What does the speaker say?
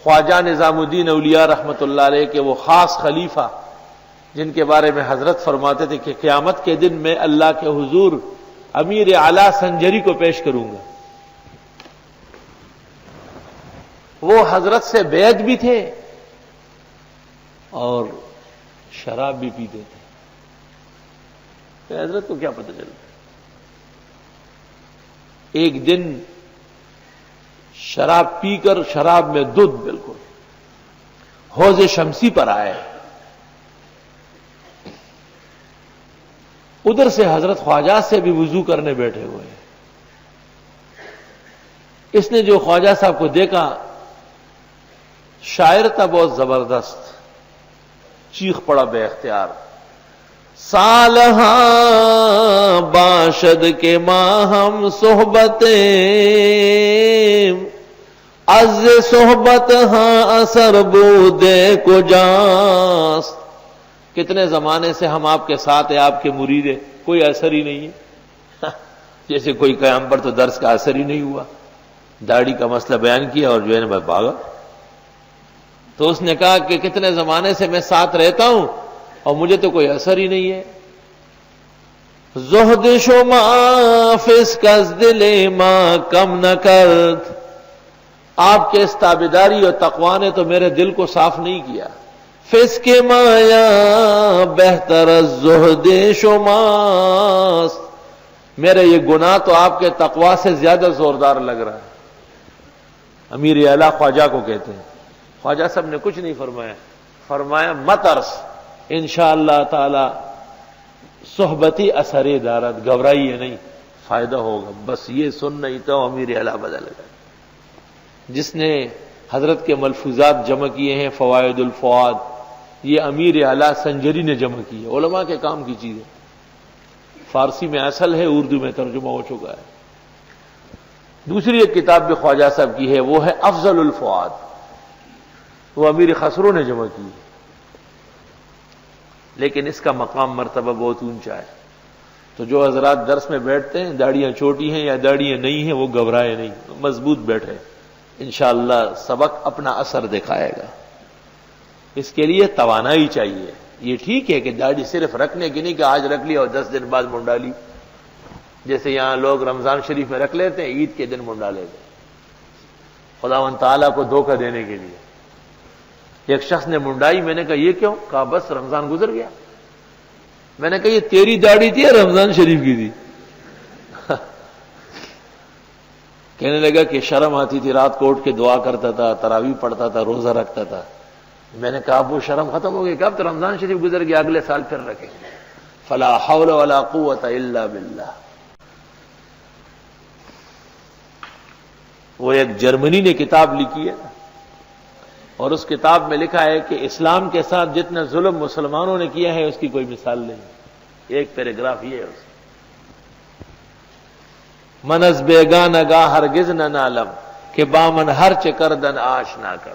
خواجہ نظام الدین اولیاء رحمۃ اللہ علیہ کے وہ خاص خلیفہ جن کے بارے میں حضرت فرماتے تھے کہ قیامت کے دن میں اللہ کے حضور امیر اعلیٰ سنجری کو پیش کروں گا، وہ حضرت سے بیعت بھی تھے اور شراب بھی پیتے تھے. کہ حضرت کو کیا پتہ چلتا؟ ایک دن شراب پی کر، شراب میں دودھ بالکل، حوض شمسی پر آئے. ادھر سے حضرت خواجہ سے بھی وضو کرنے بیٹھے ہوئے ہیں. اس نے جو خواجہ صاحب کو دیکھا، شاعر تھا بہت زبردست، چیخ پڑا بے اختیار، سالہاں باشد کے ماں ہم صحبتیں، از صحبت ہاں اثر بودے کو جانست. کتنے زمانے سے ہم آپ کے ساتھ ہیں، آپ کے مرید ہیں، کوئی اثر ہی نہیں ہے. جیسے کوئی قیام پر تو درس کا اثر ہی نہیں ہوا. داڑھی کا مسئلہ بیان کیا اور جو ہے نا میں بھاگا. تو اس نے کہا کہ کتنے زمانے سے میں ساتھ رہتا ہوں اور مجھے تو کوئی اثر ہی نہیں ہے. زہد شما فسق از دل ماں کم نہ کرد. آپ کے اس تابعداری اور تقوی نے تو میرے دل کو صاف نہیں کیا. فسق مایا بہتر از زہد شماست. میرے یہ گناہ تو آپ کے تقوی سے زیادہ زوردار لگ رہا ہے. امیر اعلیٰ خواجہ کو کہتے ہیں. خواجہ صاحب نے کچھ نہیں فرمایا، فرمایا مت ارس انشاءاللہ تعالی صحبتی اثر دارت، گھبرائیے نہیں، فائدہ ہوگا. بس یہ سن نہیں تو امیر اعلیٰ بدل گئے. جس نے حضرت کے ملفوظات جمع کیے ہیں فوائد الفؤاد، یہ امیر اعلیٰ سنجری نے جمع کی ہے. علماء کے کام کی چیز ہے. فارسی میں اصل ہے، اردو میں ترجمہ ہو چکا ہے. دوسری ایک کتاب بھی خواجہ صاحب کی ہے، وہ ہے افضل الفؤاد، وہ امیر خسرو نے جمع کی ہے. لیکن اس کا مقام مرتبہ بہت اونچا ہے. تو جو حضرات درس میں بیٹھتے ہیں، داڑیاں چھوٹی ہیں یا داڑیاں نہیں ہیں، وہ گھبرائے نہیں، مضبوط بیٹھے. انشاءاللہ سبق اپنا اثر دکھائے گا. اس کے لیے توانائی چاہیے. یہ ٹھیک ہے کہ داڑھی صرف رکھنے کی نہیں کہ آج رکھ لی اور 10 دن بعد منڈا لی، جیسے یہاں لوگ رمضان شریف میں رکھ لیتے ہیں، عید کے دن منڈا لیتے ہیں خداوند تعالیٰ کو دھوکہ دینے کے لیے. ایک شخص نے منڈائی، میں نے کہا یہ کیوں؟ کہا بس رمضان گزر گیا. میں نے کہا یہ تیری داڑھی تھی یا رمضان شریف کی تھی؟ کہنے لگا کہ شرم آتی تھی، رات کو اٹھ کے دعا کرتا تھا، تراویح پڑھتا تھا، روزہ رکھتا تھا. میں نے کہا اب وہ شرم ختم ہو گئی. کب تو رمضان شریف گزر گیا، اگلے سال پھر رکھیں. فلا حول ولا قوت الا باللہ. وہ ایک جرمنی نے کتاب لکھی ہے اور اس کتاب میں لکھا ہے کہ اسلام کے ساتھ جتنا ظلم مسلمانوں نے کیا ہے اس کی کوئی مثال نہیں. ایک پیراگراف یہ ہے اس من از بیگانگاہ ہرگز نہ نالم کہ بامن ہر چکردن آش نہ کر.